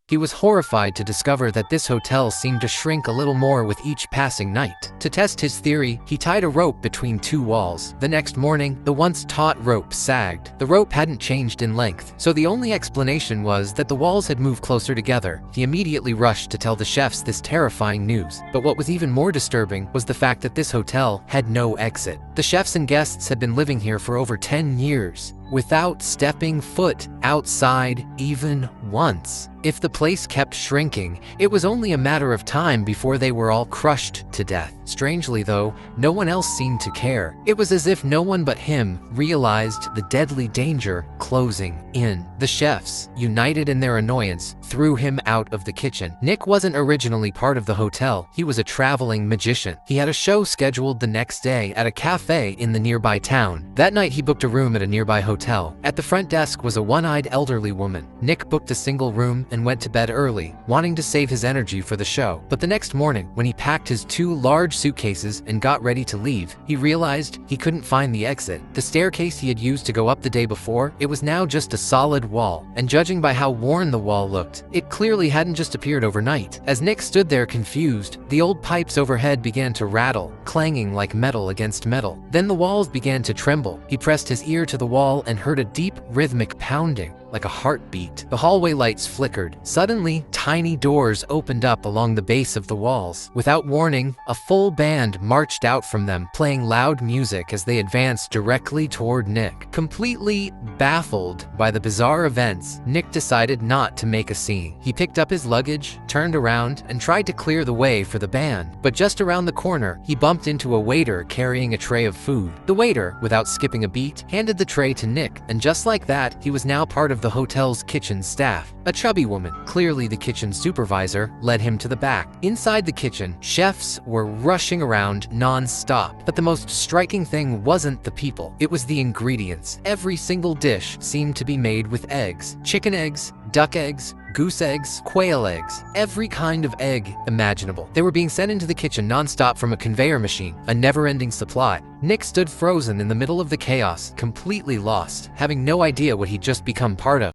He was horrified to discover that this hotel seemed to shrink a little more with each passing night. To test his theory, he tied a rope between two walls. The next morning, the once taut rope sagged. The rope hadn't changed in length, so the only explanation was that the walls had moved closer together. He immediately rushed to tell the chefs this terrifying news. But what was even more disturbing was the fact that this hotel had no exit. The chefs and guests had been living here for over 10 years, without stepping foot outside even once. If the place kept shrinking, it was only a matter of time before they were all crushed to death. Strangely though, no one else seemed to care. It was as if no one but him realized the deadly danger closing in. The chefs, united in their annoyance, threw him out of the kitchen. Nick wasn't originally part of the hotel. He was a traveling magician. He had a show scheduled the next day at a cafe in the nearby town. That night he booked a room at a nearby hotel. At the front desk was a one-eyed elderly woman. Nick booked a single room and went to bed early, wanting to save his energy for the show. But the next morning, when he packed his 2 large suitcases and got ready to leave, he realized he couldn't find the exit. The staircase he had used to go up the day before, it was now just a solid wall, and judging by how worn the wall looked, it clearly hadn't just appeared overnight. As Nick stood there confused, the old pipes overhead began to rattle, clanging like metal against metal. Then the walls began to tremble. He pressed his ear to the wall and heard a deep, rhythmic pounding, like a heartbeat. The hallway lights flickered. Suddenly, tiny doors opened up along the base of the walls. Without warning, a full band marched out from them, playing loud music as they advanced directly toward Nick. Completely baffled by the bizarre events, Nick decided not to make a scene. He picked up his luggage, turned around, and tried to clear the way for the band. But just around the corner, he bumped into a waiter carrying a tray of food. The waiter, without skipping a beat, handed the tray to Nick, and just like that, he was now part of the hotel's kitchen staff. A chubby woman, clearly the kitchen supervisor, led him to the back. Inside the kitchen, chefs were rushing around non-stop. But the most striking thing wasn't the people, it was the ingredients. Every single dish seemed to be made with eggs. Chicken eggs, duck eggs, goose eggs, quail eggs, every kind of egg imaginable. They were being sent into the kitchen non-stop from a conveyor machine, a never-ending supply. Nick stood frozen in the middle of the chaos, completely lost, having no idea what he'd just become part of.